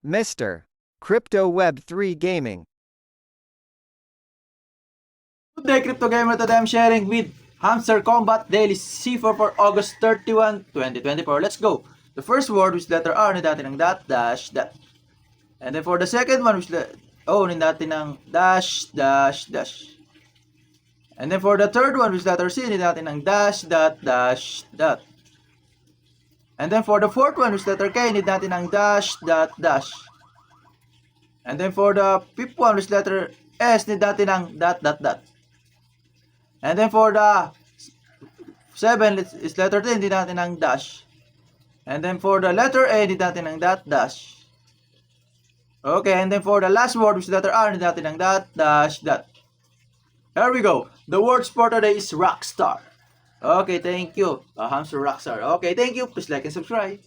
Mr. Crypto Web3 Gaming. Good day, Crypto Gamer. Today I'm sharing with Hamster Combat Daily C4 for August 31, 2024. Let's go. The first word which letter R, need natin ng dot, dash, dot. And then for the second one, which O, need natin ng dash, dash, dash. And then for the third one, which letter C, need natin ng dash, dot, dash, dot. And then for the fourth one, which letter K, need natin ng dash, dot, dash. And then for the fifth one, which letter S, need natin ng dot, dot, dot. And then for the 7 is letter T, hindi natin ng dash. And then for the letter A, hindi natin ng dot, dash. Okay, and then for the last word, which is letter R, hindi natin ng dot, dash, dot. Here we go. The words for today is rockstar. Okay, thank you. Hamster Rockstar. Okay, thank you. Please like and subscribe.